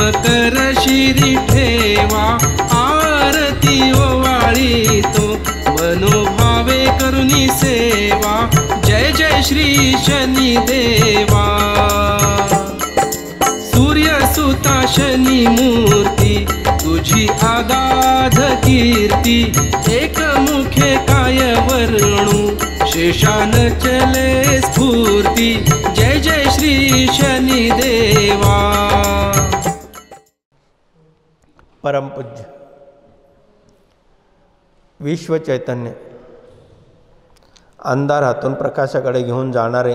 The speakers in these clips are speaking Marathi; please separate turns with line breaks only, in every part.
कर शिरी ठेवा, आरती ओवाळी तो मनोभावे करुणी सेवा। जय जय श्री शनी देवा। सूर्यसुता शनी मूर्ती तुझी आगाध कीर्ती, एकमुखे काय वर्णू शेषान चले स्फूर्ती। जय जय श्री शनी देवा।
परमपूज्य विश्व चैतन्य अंधारातून प्रकाशाकडे घेऊन जाणारे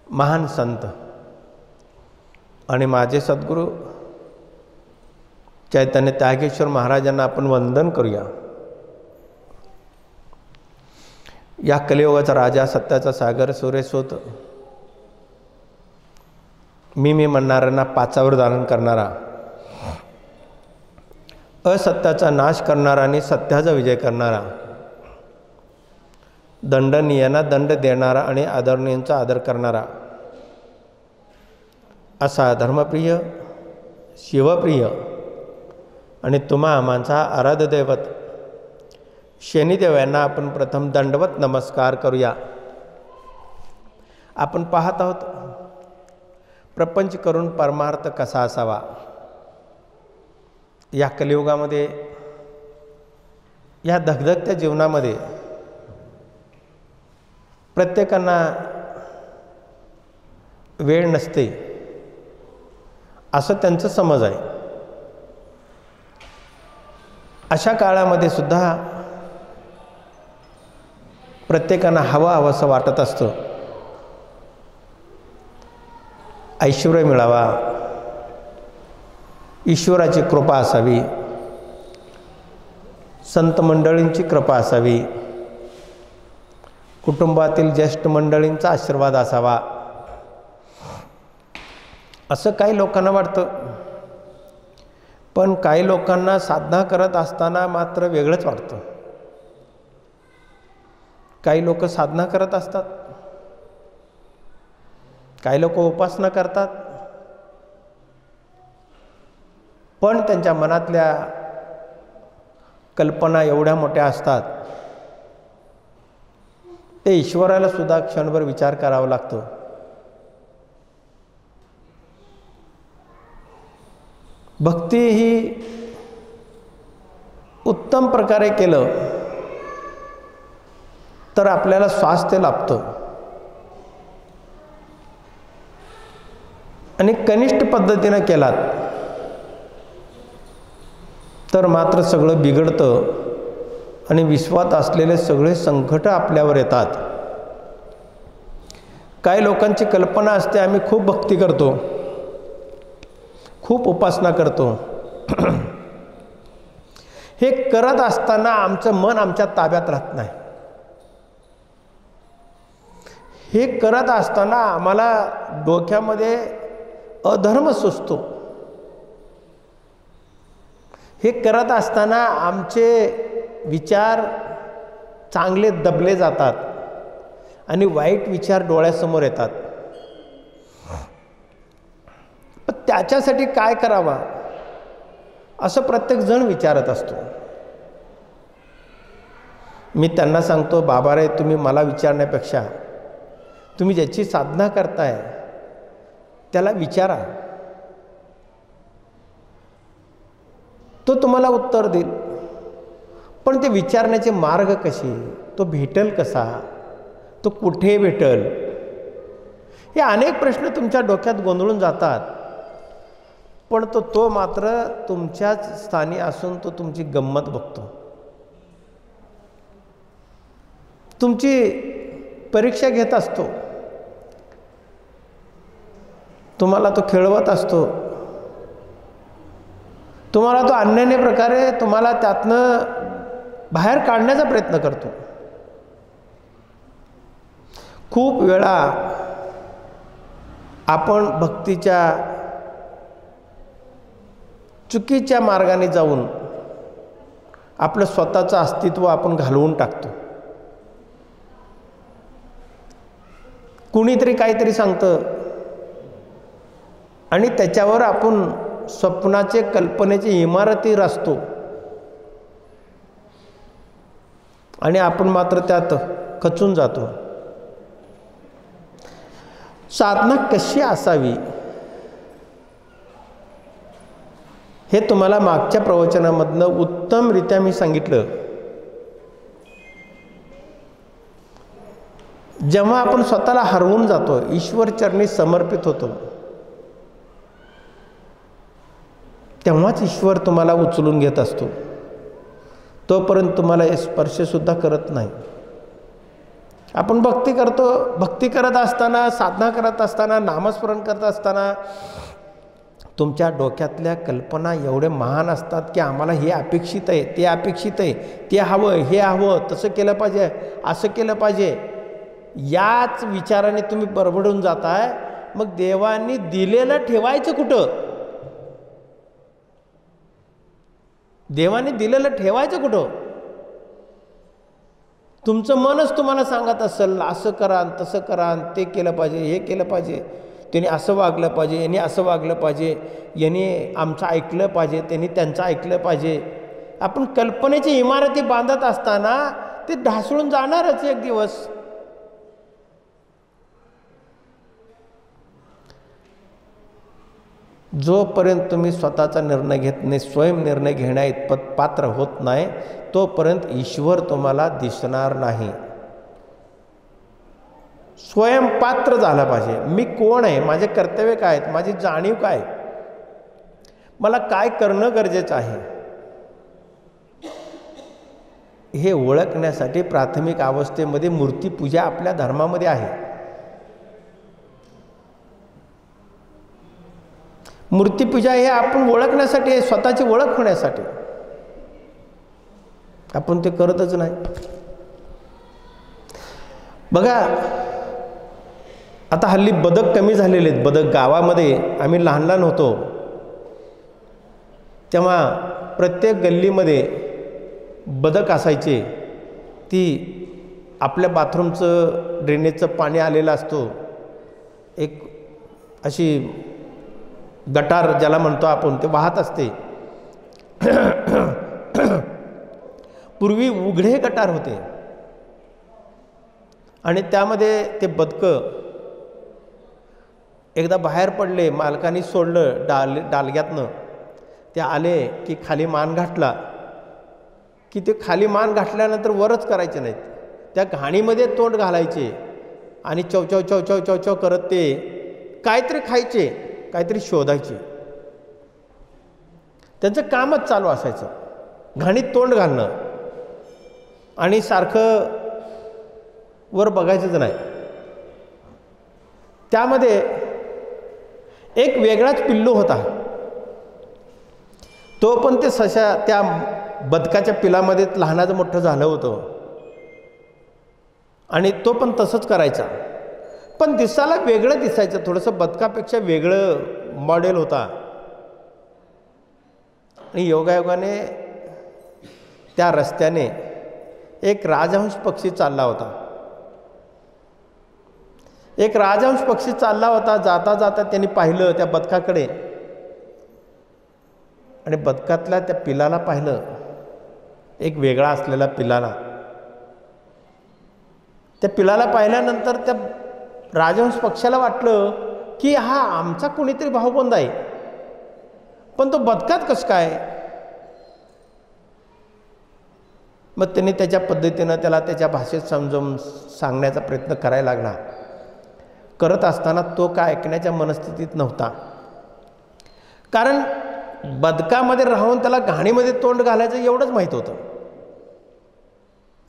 महान संत आणि माझे सद्गुरू चैतन्य त्यागेश्वर महाराजांना आपण वंदन करूया। या कलियुगाचा राजा, सत्याचा सागर, सूर्यसूत, मी म्हणणाऱ्यांना पाचावर धारण करणारा, असत्याचा नाश करणारा आणि सत्याचा विजय करणारा, दंडनीयांना दंड देणारा आणि आदरणीयांचा आदर करणारा, असा धर्मप्रिय, शिवप्रिय आणि तुम्हा आम्हांचा आराध्य दैवत शनिदेव यांना आपण प्रथम दंडवत नमस्कार करूया। आपण पाहत आहोत प्रपंच करून परमार्थ कसा असावा। या कलियुगामध्ये, या धगधगत्या जीवनामध्ये प्रत्येकांना वेळ नसते असं त्यांचं समज आहे। अशा काळामध्ये सुद्धा प्रत्येकांना हवंसं वाटत असतं, ऐश्वर्य मिळावा, ईश्वराची कृपा असावी, संत मंडळींची कृपा असावी, कुटुंबातील ज्येष्ठ मंडळींचा आशीर्वाद असावा, असं काही लोकांना वाटतं। पण काही लोकांना साधना करत असताना मात्र वेगळंच वाटतं। काही लोक साधना करत असतात, काही लोक उपासना करतात, पण त्यांच्या मनातल्या कल्पना एवढ्या मोठ्या असतात, ते ईश्वराला सुद्धा क्षणभर विचार करावा लागतो। भक्ती ही उत्तम प्रकारे केलं तर आपल्याला स्वास्थ्य लाभतं, आणि कनिष्ठ पद्धतीनं केलात तर मात्र सगळं बिघडतं आणि विश्वात असलेले सगळे संकट आपल्यावर येतात। काही लोकांची कल्पना असते, आम्ही खूप भक्ती करतो, खूप उपासना करतो, हे करत असताना आमचं मन आमच्या ताब्यात राहत नाही। हे करत असताना आम्हाला डोक्यामध्ये अधर्म सुचतो। हे करत असताना आमचे विचार चांगले दबले जातात आणि वाईट विचार डोळ्यासमोर येतात। पण त्याच्यासाठी काय करावा असं प्रत्येक जण विचारत असतो। मी त्यांना सांगतो, बाबा रे, तुम्ही मला विचारण्यापेक्षा तुम्ही ज्याची साधना करताय त्याला विचारा, तो तुम्हाला उत्तर देईल। पण ते विचारण्याचे मार्ग कसे, तो भेटेल कसा, तो कुठे भेटेल, हे अनेक प्रश्न तुमच्या डोक्यात गोंधळून जातात। पण तो मात्र तुमच्याच स्थानी असून तो तुमची गंमत बघतो, तुमची परीक्षा घेत असतो, तुम्हाला तो खेळवत असतो, तुम्हाला तो अन्यान्य प्रकारे तुम्हाला त्यातनं बाहेर काढण्याचा प्रयत्न करतो। खूप वेळा आपण भक्तीच्या चुकीच्या मार्गाने जाऊन आपलं स्वतःचं अस्तित्व आपण घालवून टाकतो। कुणीतरी काहीतरी सांगतं, आणि त्याच्यावर आपण स्वप्नाचे कल्पनेची इमारती रचतो आणि आपण मात्र त्यात खचून जातो. साधना कशी असावी हे तुम्हाला मागच्या प्रवचनामधनं उत्तमरित्या मी सांगितलं. जेव्हा आपण स्वतःला हरवून जातो, ईश्वर चरणी समर्पित होतो, तेव्हाच ईश्वर तुम्हाला उचलून घेत असतो. तोपर्यंत तुम्हाला हे स्पर्शसुद्धा करत नाही. आपण भक्ती करतो, भक्ती करत असताना, साधना करत असताना, नामस्मरण करत असताना तुमच्या डोक्यातल्या कल्पना एवढे महान असतात की आम्हाला हे अपेक्षित आहे, ते अपेक्षित आहे, ते हवं, हे हवं, तसं केलं पाहिजे, असं केलं पाहिजे. याच विचाराने तुम्ही बरबडून जाताय. मग देवानी दिलेलं ठेवायचं कुठं? देवाने दिलेलं ठेवायचं कुठं? तुमचं मनच तुम्हाला सांगत असेल असं करा, तसं करा, ते केलं पाहिजे, हे केलं पाहिजे, त्याने असं वागलं पाहिजे, याने असं वागलं पाहिजे, याने आमचं ऐकलं पाहिजे, त्यांनी त्यांचं ऐकलं पाहिजे. आपण कल्पनेची इमारती बांधत असताना ते ढासळून जाणारच एक दिवस. जोपर्यंत तुम्ही स्वतःचा निर्णय घेत नाही, स्वयं निर्णय घेण्या इतपत पात्र होत नाही, तोपर्यंत ईश्वर तुम्हाला दिसणार नाही. स्वयंपात्र झाला पाहिजे. मी कोण आहे, माझे कर्तव्य काय आहेत, माझी जाणीव काय, मला काय करणं गरजेचं आहे, हे ओळखण्यासाठी प्राथमिक अवस्थेमध्ये मूर्तीपूजा आपल्या धर्मामध्ये आहे. मूर्तीपूजा हे आपण ओळखण्यासाठी आहे, स्वतःची ओळख होण्यासाठी. आपण ते करतच नाही. बघा, आता हल्ली बदक कमी झालेले आहेत. बदक गावामध्ये आम्ही लहान लहान होतो तेव्हा प्रत्येक गल्लीमध्ये बदक असायचे. ती आपल्या बाथरूमचं ड्रेनेजचं पाणी आलेलं असतो, एक अशी गटार ज्याला म्हणतो आपण, ते वाहत असते. पूर्वी उघडे गटार होते आणि त्यामध्ये ते बदकं एकदा बाहेर पडले, मालकाने सोडलं डालग्यातनं, ते आले की खाली मान घातला की ते खाली मान घातल्यानंतर वरच करायचे नाहीत, त्या घाणीमध्ये तोंड घालायचे आणि चवचव चवचव चवचव करत ते काहीतरी खायचे, काहीतरी शोधायचे. त्यांचं कामच चालू असायचं, घाणीत तोंड घालणं आणि सारखं वर बघायचंच नाही. त्यामध्ये एक वेगळाच पिल्लू होता. तो पण ते सशा त्या बदकाच्या पिलामध्ये लहानाचं मोठं झालं होतं आणि तो पण तसंच करायचा. पण दिसायला वेगळं दिसायचं, थोडंसं बदकापेक्षा वेगळं मॉडेल होता. आणि योगायोगाने त्या रस्त्याने एक राजहंस पक्षी चालला होता. एक राजहंस पक्षी चालला होता. जाता जाता त्यांनी पाहिलं त्या बदकाकडे आणि बदकातल्या त्या पिलाला पाहिलं, एक वेगळा असलेला पिलाला. त्या पिलाला पाहिल्यानंतर त्या राजहंस पक्षाला वाटलं की हा आमचा कोणीतरी भाऊबंद आहे, पण तो बदकात कसं काय? मग त्यांनी त्याच्या पद्धतीनं त्याला त्याच्या भाषेत समजावून सांगण्याचा प्रयत्न करायला लागला. करत असताना तो काय ऐकण्याच्या मनस्थितीत नव्हता, कारण बदकामध्ये राहून त्याला घाणीमध्ये तोंड घालायचं एवढंच माहीत होतं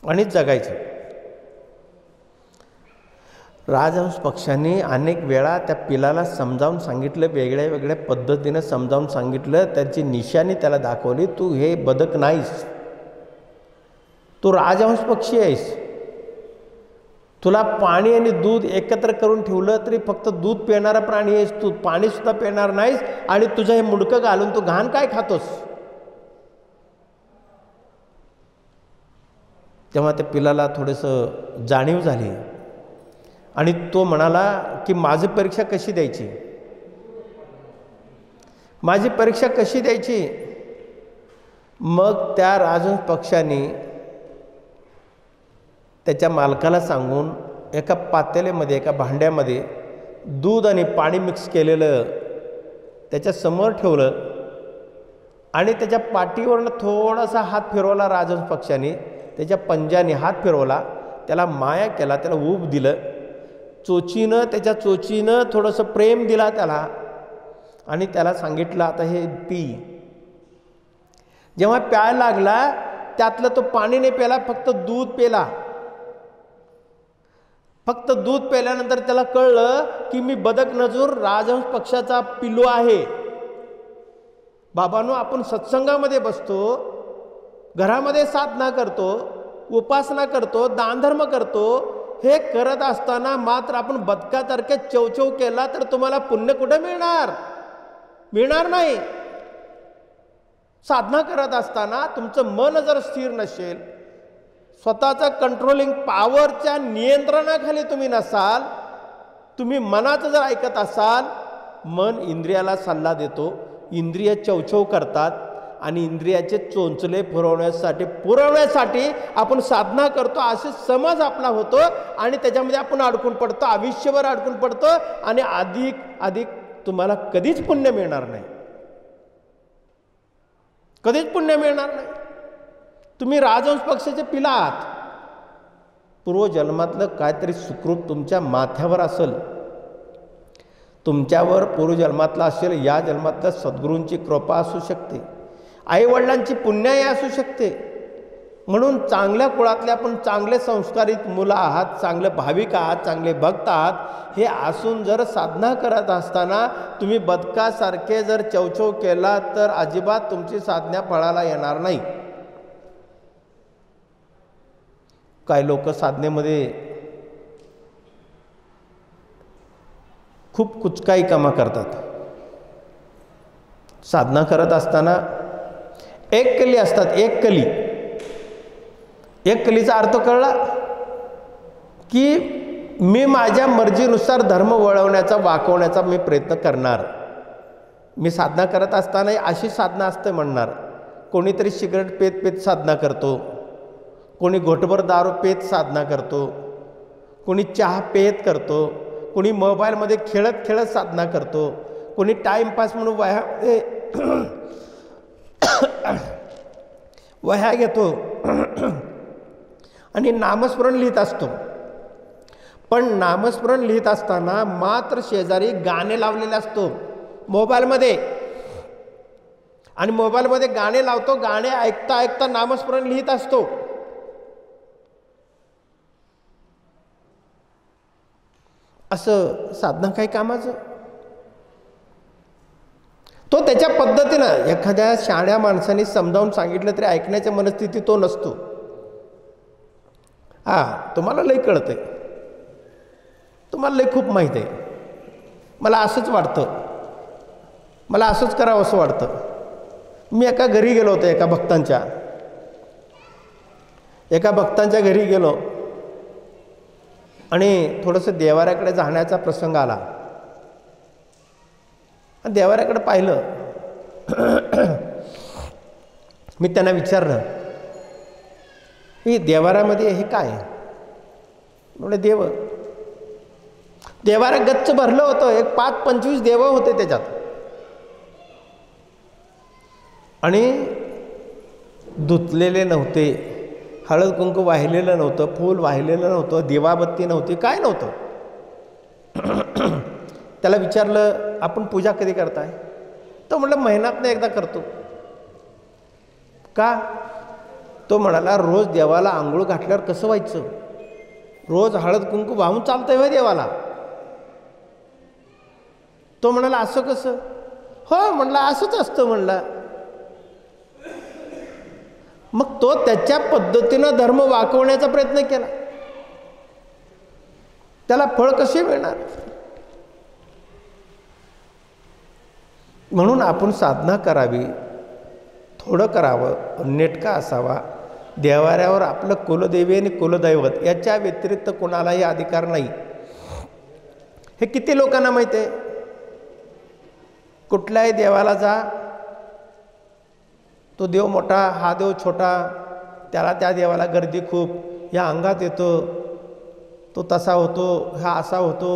आणि जगायचं. राजहंस पक्षांनी अनेक वेळा त्या पिलाला समजावून सांगितलं, वेगळ्या वेगळ्या पद्धतीनं समजावून सांगितलं, त्याची निशाणी त्याला दाखवली. तू हे बदक नाहीस, तू राजहंस पक्षी आहेस. तुला पाणी आणि दूध एकत्र करून ठेवलं तरी फक्त दूध पिणारा प्राणी आहेस तू, पाणीसुद्धा पिणार नाहीस आणि तुझं हे मुडकं घालून तू घाण काय खातोस? तेव्हा त्या पिलाला थोडंसं जाणीव झाली आणि तो म्हणाला की माझी परीक्षा कशी द्यायची? माझी परीक्षा कशी द्यायची? मग त्या राजहंस पक्ष्याने त्याच्या मालकाला सांगून एका पातेल्यामध्ये, एका भांड्यामध्ये दूध आणि पाणी मिक्स केलेलं त्याच्या समोर ठेवलं आणि त्याच्या पाठीवरनं थोडासा हात फिरवला राजहंस पक्ष्याने, त्याच्या पंजाने हात फिरवला, त्याला माया केला, त्याला ऊब दिलं, त्याच्या चोचीनं थोडंसं प्रेम दिला त्याला आणि त्याला सांगितलं आता हे पी. जेव्हा प्यायला लागला त्यातलं तो पाणी नाही प्याला, फक्त दूध पेला. फक्त दूध प्यायल्यानंतर त्याला कळलं की मी बदक नजूर राजहंस पक्षाचा पिल्लू आहे. बाबांनो, आपण सत्संगामध्ये बसतो, घरामध्ये साधना करतो, उपासना करतो, दानधर्म करतो, हे करत असताना मात्र आपण बदकासारखे चवचव केला तर तुम्हाला पुण्य कुठे मिळणार? मिळणार नाही. साधना करत असताना तुमचं मन जर स्थिर नसेल, स्वतःचा कंट्रोलिंग पॉवरच्या नियंत्रणाखाली तुम्ही नसाल, तुम्ही मनाचं जर ऐकत असाल, मन इंद्रियाला सल्ला देतो, इंद्रिय चवचव करतात आणि इंद्रियाचे चोंचले पुरवण्यासाठी आपण साधना करतो, असे समज आपला होतो आणि त्याच्यामध्ये आपण अडकून पडतो, आयुष्यभर अडकून पडतो आणि अधिक तुम्हाला कधीच पुण्य मिळणार नाही. कधीच पुण्य मिळणार नाही. तुम्ही राजहंस पक्षाचे पिला आहात. पूर्वजन्मातलं काहीतरी सुखरूप तुमच्या माथ्यावर असेल, तुमच्यावर पूर्वजन्मातला असेल, या जन्मातल्या सद्गुरूंची कृपा असू शकते, आईवडिलांची पुण्याई असू शकते. म्हणून चांगल्या कुळातले आपण चांगले संस्कारित मुलं आहात, चांगले भाविक आहात, चांगले भक्त आहात, हे असून जर साधना करत असताना तुम्ही बदकासारखे जर चवचव केला तर अजिबात तुमची साधना फळाला येणार नाही. काही लोक साधनेमध्ये खूप कुचकाई कामं करतात. साधना करत असताना एक कली असतात, एक कलीचा अर्थ कळला की मी माझ्या मर्जीनुसार धर्म वळवण्याचा, वाकवण्याचा मी प्रयत्न करणार. मी साधना करत असताना अशी साधना असते म्हणणार. कोणीतरी सिगरेट पेत साधना करतो, कोणी घोटभर दारू पेत साधना करतो, कोणी चहा पेत करतो, कोणी मोबाईलमध्ये खेळत साधना करतो, कोणी टाईमपास म्हणून वह्या घेतो आणि नामस्मरण लिहित असतो. पण नामस्मरण लिहित असताना मात्र शेजारी गाणे लावलेले असतो मोबाईलमध्ये, आणि मोबाईलमध्ये गाणे लावतो, गाणे ऐकता नामस्मरण लिहित असतो. असं साधना काही कामाचं? तो त्याच्या पद्धतीनं एखाद्या शाण्या माणसाने समजावून सांगितलं तरी ऐकण्याच्या मनस्थिती तो नसतो. तुम्हाला लई कळतंय, तुम्हाला लई खूप माहीत आहे, मला असंच वाटतं, मला असंच करावं असं वाटतं. मी एका घरी गेलो होतो, एका भक्तांच्या घरी गेलो आणि थोडंसं देवाऱ्याकडे जाण्याचा प्रसंग आला. देवाऱ्याकडे पाहिलं. मी त्यांना विचारलं, ही देवाऱ्यामध्ये हे काय? म्हणजे देवाऱ्या गच्च भरलं होतं. एक 5-25 देव होते त्याच्यात, आणि धुतलेले नव्हते, हळद कुंकू वाहिलेलं नव्हतं, फूल वाहिलेलं नव्हतं, दिवाबत्ती नव्हती, काय नव्हतं. त्याला विचारलं, आपण पूजा कधी करताय? तो म्हटलं, महिन्यातनं एकदा करतो. का? तो म्हणाला, रोज देवाला आंघोळ घातल्यावर कसं व्हायचं? रोज हळद कुंकू वाहून चालतंय होय देवाला? तो म्हणाला, असं कसं? हो म्हणला, असंच असतं म्हणला. मग तो त्याच्या पद्धतीनं धर्म वाकवण्याचा प्रयत्न केला. त्याला फळ कसे मिळणार? म्हणून आपण साधना करावी, थोडं करावं, नेटका असावा. देवाऱ्यावर आपलं कुलदेवी आणि कुलदैवत याच्या व्यतिरिक्त कोणालाही अधिकार नाही. हे किती लोकांना माहिती आहे? कुठल्याही देवाला जा, तो देव मोठा, हा देव छोटा, त्याला त्या देवाला गर्दी खूप, या अंगात येतो, तो तसा होतो, हा असा होतो,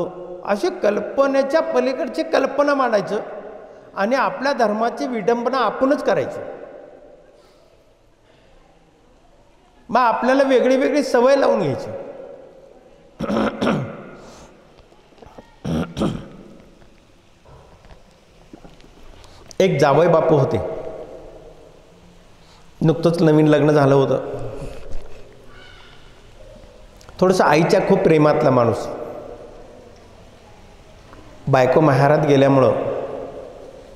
अशी कल्पनेच्या पलीकडची कल्पना मांडायचं आणि आपल्या धर्माची विडंबना आपणच करायची. मग आपल्याला वेगळी वेगळी सवय लावून घ्यायची. एक जावई बापू होते, नुकतंच नवीन लग्न झालं होतं. थोडंसं आईच्या खूप प्रेमातला माणूस. बायको माहेरात गेल्यामुळं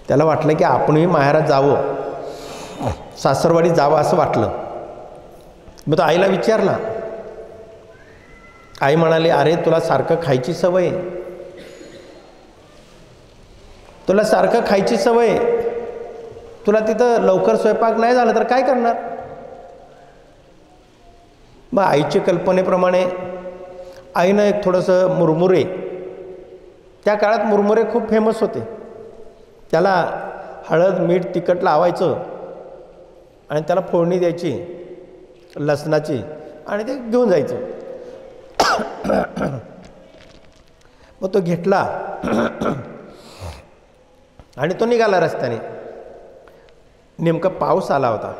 त्याला वाटलं की आपणही माहेरात जावं, सासरवाडी जावं असं वाटलं. मग तो आईला विचारला. आई म्हणाली, अरे तुला सारखं खायची सवय, तुला सारखं खायची सवय, तुला तिथं लवकर स्वयंपाक नाही झाला तर काय करणार? मग आईच्या कल्पनेप्रमाणे आईनं एक थोडंसं मुरमुरे, त्या काळात मुरमुरे खूप फेमस होते, त्याला हळद मीठ तिखट लावायचं आणि त्याला फोडणी द्यायची लसणाची आणि ते घेऊन जायचं. मग तो घेतला आणि तो निघाला रस्त्याने. नेमका पाऊस आला होता.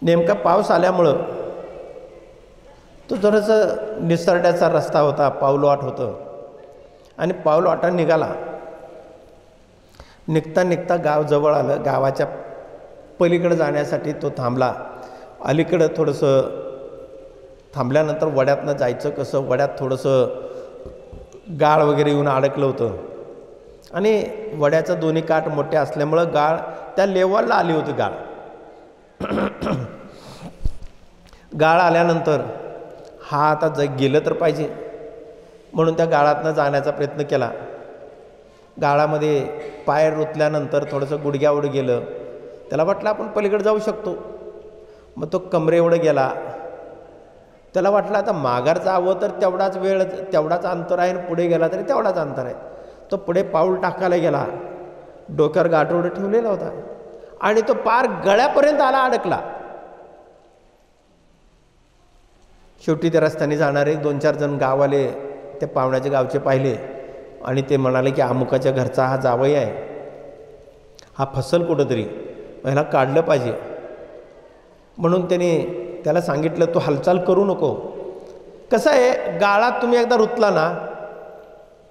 नेमका पाऊस आल्यामुळं तो जरासं निसरड्याचा रस्ता होता, पाऊलवाट होतं आणि पाऊलवाटा निघाला. निघता निघता गाव जवळ आलं. गावाच्या पलीकडे जाण्यासाठी तो थांबला. अलीकडं थोडंसं थांबल्यानंतर वड्यातनं जायचं कसं, वड्यात थोडंसं गाळ वगैरे येऊन अडकलं होतं आणि वड्याचं दोन्ही काठ मोठे असल्यामुळं गाळ त्या लेवलला आली होती. गाळ आल्यानंतर हा आता गेलं तर पाहिजे म्हणून त्या गाळातनं जाण्याचा प्रयत्न केला. गाळामध्ये पाय रुतल्यानंतर थोडंसं गुडघ्यावर गेलं. त्याला वाटलं आपण पलीकडे जाऊ शकतो. मग तो कमरेएवढं गेला. त्याला वाटलं आता माघार जावं तर तेवढाच वेळ, तेवढाच अंतर आहे, पुढे गेला तरी तेवढाच अंतर आहे. तो पुढे पाऊल टाकायला गेला. डोक्यावर गाठोडं ठेवलेला होता आणि तो पार गळ्यापर्यंत आला, अडकला. शेवटी त्या रस्त्याने जाणारे 2-4 जण गाववाले त्या पाहुण्याच्या गावचे पाहिले आणि ते म्हणाले की अमुकाच्या घरचा हा जावई आहे, हा फसल कुठंतरी, ह्याला काढलं पाहिजे. म्हणून त्याला सांगितलं, तू हालचाल करू नको. कसं आहे, गाळात तुम्ही एकदा रुतला ना,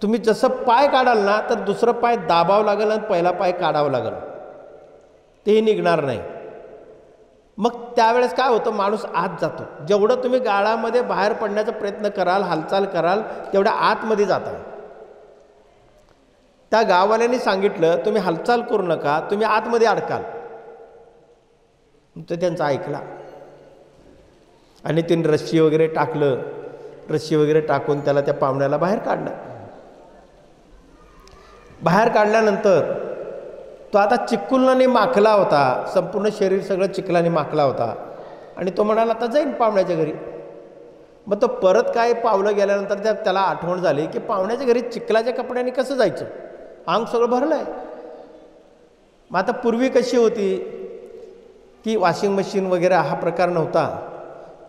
तुम्ही जसं पाय काढाल ना तर दुसरं पाय दाबावं लागेल आणि पहिला पाय काढावं लागेल, तेही निघणार नाही. मग त्यावेळेस काय होतं, माणूस आत जातो. जेवढं तुम्ही गाळामध्ये बाहेर पडण्याचा प्रयत्न कराल, हालचाल कराल, तेवढ्या आतमध्ये जाता. त्या गाववाल्यांनी सांगितलं, तुम्ही हालचाल करू नका, तुम्ही आतमध्ये अडकाल. तर त्यांचं ऐकला आणि त्यांनी रस्सी वगैरे टाकलं. रस्सी वगैरे टाकून त्याला त्या पाहुण्याला बाहेर काढलं. बाहेर काढल्यानंतर तो आता चिखलाने माखला होता, संपूर्ण शरीर सगळं चिखलाने माखला होता आणि तो म्हणाला आता जाईन पाहुण्याच्या घरी. मग तो परत काय पावलं गेल्यानंतर त्याला आठवण झाली की पाहुण्याच्या घरी चिखलाच्या कपड्याने कसं जायचं, अंग सगळं भरलं आहे. मग आता पूर्वी कशी होती की वॉशिंग मशीन वगैरे हा प्रकार नव्हता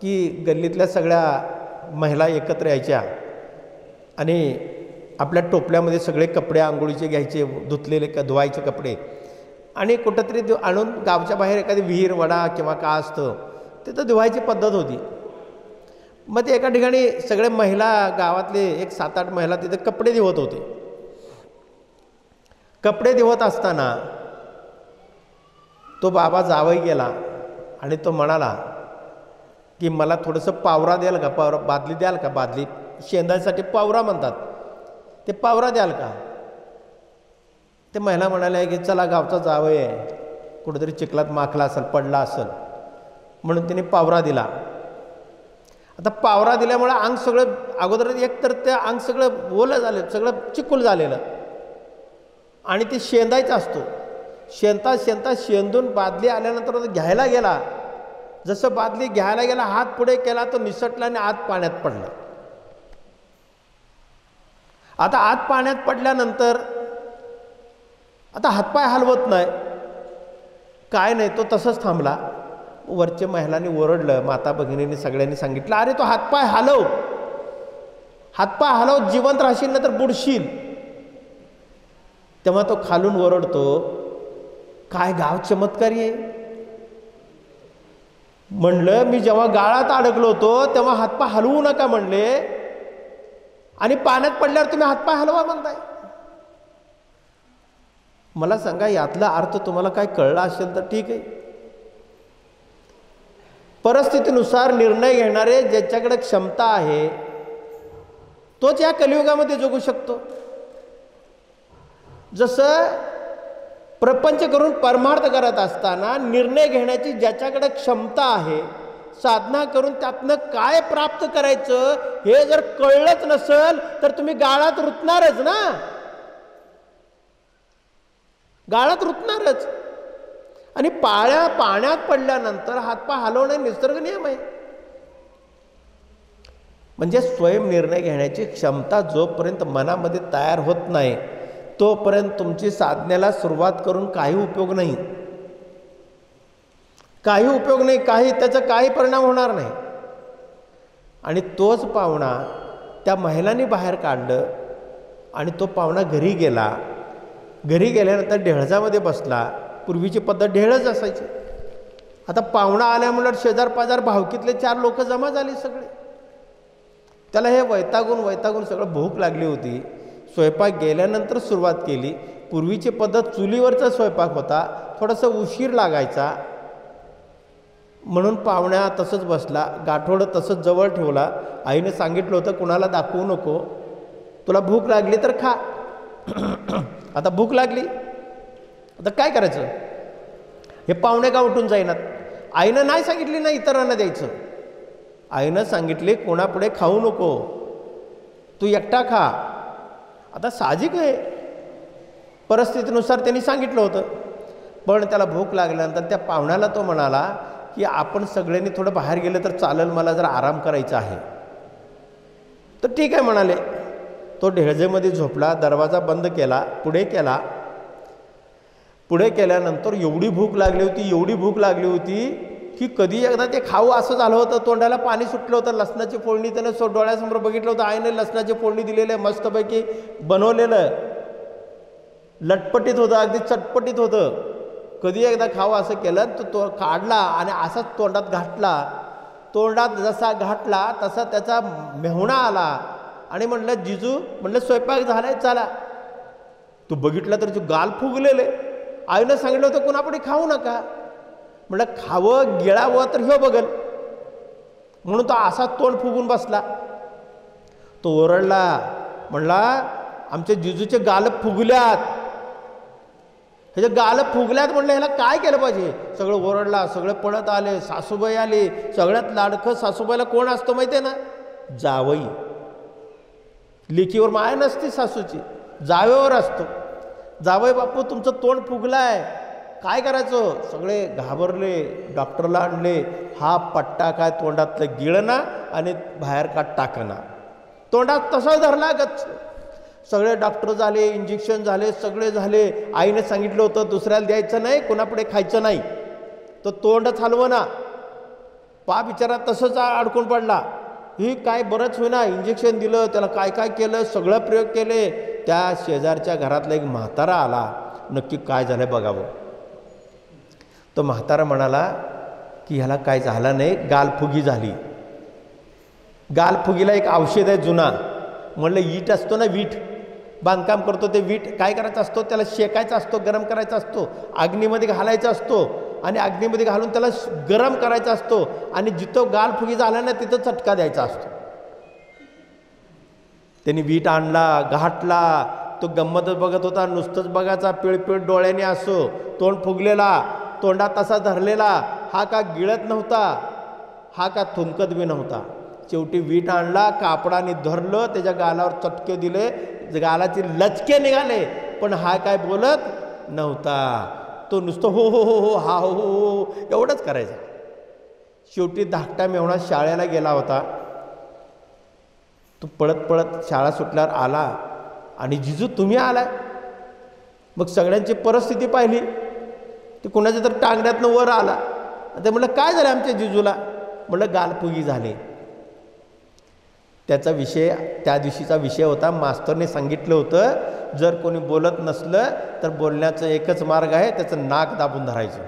की गल्लीतल्या सगळ्या महिला एकत्र यायच्या आणि आपल्या टोपल्यामध्ये सगळे कपडे आंघोळीचे घ्यायचे, धुतलेले धुवायचे कपडे आणि कुठंतरी आणून गावच्या बाहेर एखादी विहीर, वडा किंवा का असतं तिथं धुवायची पद्धत होती. मग ते एका ठिकाणी सगळे महिला, गावातले एक 7-8 महिला तिथे कपडे धुवत होते. कपडे धुवत असताना तो बाबा जावई गेला आणि तो म्हणाला की मला थोडंसं पावरा द्याल का, बादली द्याल का, बादली शेंदासाठी पावरा म्हणतात, ते पावरा द्याल का. ते महिला म्हणाल्या की चला गावचा जावई आहे, कुठेतरी चिखलात माखला असेल, पडला असेल, म्हणून तिने पावरा दिला. आता पावरा दिल्यामुळे अंग सगळं, अगोदर एकतर ते अंग सगळं ओलं झालं, सगळं चिखल झालेलं आणि ते शेंदायचं असतो. शेंदता शेंदून बादली आल्यानंतर घ्यायला गेला. जसं बादली घ्यायला गेला, हात पुढे केला तो निसटला आणि आत पाण्यात पडला. आता आत पाण्यात पडल्यानंतर आता हातपाय हलवत नाही, काय नाही, तो तसंच थांबला. वरच्या महिलांनी ओरडलं, माता भगिनींनी सगळ्यांनी सांगितलं, अरे तो हातपाय हलव, हातपाय हलव, जिवंत राहशील ना तर बुडशील. तेव्हा तो खालून ओरडतो, काय गाव चमत्कारी आहे. म्हणलं मी जेव्हा गाळात अडकलो होतो तेव्हा हातपाय हलवू नका म्हणले, आणि पाण्यात पडल्यावर तुम्ही हातपाय हलवा म्हणताय. मला सांगा, यातला अर्थ तुम्हाला काय कळला असेल तर ठीक आहे. परिस्थितीनुसार निर्णय घेणारे ज्याच्याकडे क्षमता आहे तोच या कलियुगामध्ये जगू शकतो. जसं प्रपंच करून परमार्थ करत असताना निर्णय घेण्याची ज्याच्याकडे क्षमता आहे, साधना करून त्यातनं काय प्राप्त करायचं हे जर कळलंच नसेल तर तुम्ही गाळात रुतणारच ना, गाळात रुतणारच. आणि पाण्यात पडल्यानंतर हातपाय हलवणे निसर्ग नियम आहे. म्हणजे स्वयं निर्णय घेण्याची क्षमता जोपर्यंत मनामध्ये तयार होत नाही तोपर्यंत तुमची साधनेला सुरुवात करून काही उपयोग नाही, काही उपयोग नाही, त्याचा काही परिणाम होणार नाही. आणि तोच पाहुणा त्या महिलांनी बाहेर काढलं आणि तो पाहुणा घरी गेला. घरी गेल्यानंतर ढेळजामध्ये बसला. पूर्वीची पद्धत ढेळच असायची. आता पाहुणा आल्यामुळे शेजार पाजार भावकीतले 4 लोक जमा झाली सगळे. त्याला हे वैतागून सगळं भूक लागली होती. स्वयंपाक गेल्यानंतर सुरुवात केली. पूर्वीची पद्धत चुलीवरचा स्वयंपाक होता, थोडंसं उशीर लागायचा. म्हणून पाहुण्या तसंच बसला, गाठोडं तसंच जवळ ठेवला. आईने सांगितलं होतं कुणाला दाखवू नको, तुला भूक लागली तर खा. आता भूक लागली, आता काय करायचं. हे पाहुणे का उठून जाईनात. आईनं नाही सांगितली ना इतरांना द्यायचं, आईनं सांगितले कोणापुढे खाऊ नको, तू एकटा खा. आता साहजिक आहे, परिस्थितीनुसार त्यांनी सांगितलं होतं. पण त्याला भूक लागल्यानंतर त्या पाहुण्याला तो म्हणाला की आपण सगळ्यांनी थोडं बाहेर गेलं तर चालेल, मला जरा आराम करायचा आहे. तर ठीक आहे म्हणाले. तो ढेळजेमध्ये झोपला, दरवाजा बंद केला, पुढे केल्यानंतर एवढी भूक लागली होती की कधी एकदा ते खाऊ असं झालं होतं. तोंडाला पाणी सुटलं होतं. लसणाची फोडणी त्यानं डोळ्यासमोर बघितलं होतं. आईने लसणाची फोडणी दिलेलं आहे, मस्तपैकी बनवलेलं, लटपटीत होतं, अगदी चटपटीत होतं. कधी एकदा खाऊ असं केलं तर तो काढला आणि असाच तोंडात घातला. तोंडात जसा घातला तसा त्याचा मेहुणा आला आणि म्हणलं जिजू, म्हणलं स्वयंपाक झालाय चला. तू बघितलं तर तू गाल फुगलेले. आईनं सांगितलं होतं कुणापुढे खाऊ नका. म्हणलं खावं गिळावं तर ह्यो बघल, म्हणून तो असा तोंड फुगून बसला. तो ओरडला, म्हणला आमच्या जिजूचे गाल फुगल्यात, ह्याचे गाल फुगल्यात. म्हणलं ह्याला काय केलं पाहिजे. सगळं ओरडला, सगळे पळत आले, सासूबाई आली. सगळ्यात लाडकं सासूबाईला कोण असतो माहिती आहे ना, जावई. लेकीवर माया नसते सासूची, जावेवर असतो. जावई बापू तुमचं तोंड फुगलाय, काय करायचं. सगळे घाबरले, डॉक्टरला आणले. हा पट्टा काय तोंडातलं गिळना आणि बाहेर का टाकना, तोंडात तसा धरला गच्च. सगळे डॉक्टर झाले, इंजेक्शन झाले, सगळे झाले. आईने सांगितलं होतं दुसऱ्याला द्यायचं नाही, कोणापुढे खायचं नाही. तो तोंडच हलवना, पा बिचारा तसंच अडकून पडला. ही काय बरंच होईना. इंजेक्शन दिलं, त्याला काय काय केलं, सगळं प्रयोग केले. त्या शेजारच्या घरातला एक म्हातारा आला, नक्की काय झालं बघावं. तो म्हातारा म्हणाला की ह्याला काय झालं नाही, गालफुगी झाली. गालफुगीला एक औषध आहे जुना. म्हणलं वीट असतो ना, वीट बांधकाम करतो ते वीट काय करायचा असतो, त्याला शेकायचा असतो, गरम करायचा असतो, अग्नीमध्ये घालायचा असतो आणि अग्नीमध्ये घालून त्याला गरम करायचा असतो आणि जिथं गालफुगी झाला ना तिथं चटका द्यायचा असतो. त्यांनी वीट आणला, घाटला. तो गंमतच बघत होता, नुसतंच बघायचा, पिळपिळ डोळ्याने असो, तोंड फुगलेला, तोंडात तसा धरलेला. हा का गिळत नव्हता, हा का थुंकत बी नव्हता. शेवटी वीट आणला, कापडाने धरलं, त्याच्या गालावर चटके दिले, गालाचे लचके निघाले, पण हा काय बोलत नव्हता. तो नुसतं हो हो हो हो हा हो हो एवढंच करायचा. शेवटी धाकटा मेहुणा शाळेला गेला होता. तो पळत पळत शाळा सुटल्यावर आला आणि जिजू तुम्ही आलाय. मग सगळ्यांची परिस्थिती पाहिली, ते कुणाच्या तर टांगड्यातनं वर आला. ते म्हटलं काय झालं आमच्या जिजूला? म्हटलं गालफुगी झाली. त्याचा विषय, त्या दिवशीचा विषय होता, मास्तरने सांगितलं होतं जर कोणी बोलत नसलं तर बोलण्याचं एकच मार्ग आहे, त्याचं नाक दाबून धरायचं.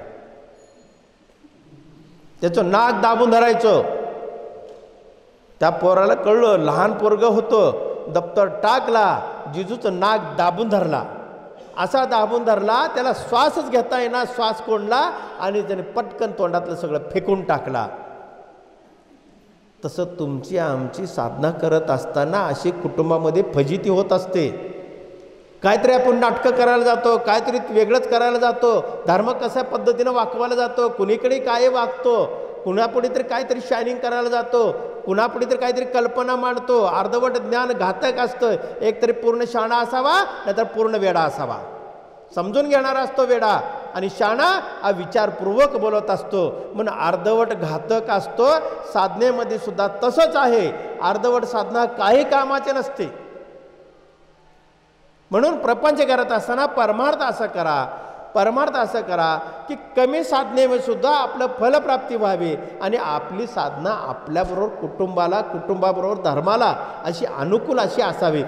त्याचं नाक दाबून धरायचं. त्या पोराला कळलं, लहान पोरगं होतं, दप्तर टाकला, जिजूचं नाक दाबून धरला. असा दाबून धरला, त्याला श्वासच घेता येणार, श्वास कोंडला आणि त्याने पटकन तोंडातलं सगळं फेकून टाकला. तसं तुमची आमची साधना करत असताना अशी कुटुंबामध्ये फजिती होत असते. काहीतरी आपण नाटकं करायला जातो, काहीतरी वेगळंच करायला जातो, धर्म कशा पद्धतीनं वाकवायला जातो, कुणीकडे काय वागतो, कुणापुढे तरी काहीतरी शायनिंग करायला जातो, कुणापुढे तरी काहीतरी कल्पना मांडतो. अर्धवट ज्ञान घातक असतं. एकतरी पूर्ण शाणा असावा, नाहीतर पूर्ण वेडा असावा. समजून घेणारा असतो वेडा, आणि शाणा हा विचारपूर्वक बोलत असतो. म्हणून अर्धवट घातक असतो. साधनेमध्ये सुद्धा तसंच आहे. अर्धवट साधना काही कामाचे नसते. म्हणून प्रपंच करत असताना परमार्थ असं करा, परमार्थ असं करा की कमी साधनेमध्ये सुद्धा आपलं फलप्राप्ती व्हावी आणि आपली साधना आपल्याबरोबर कुटुंबाला, कुटुंबाबरोबर धर्माला अशी अनुकूल अशी असावी.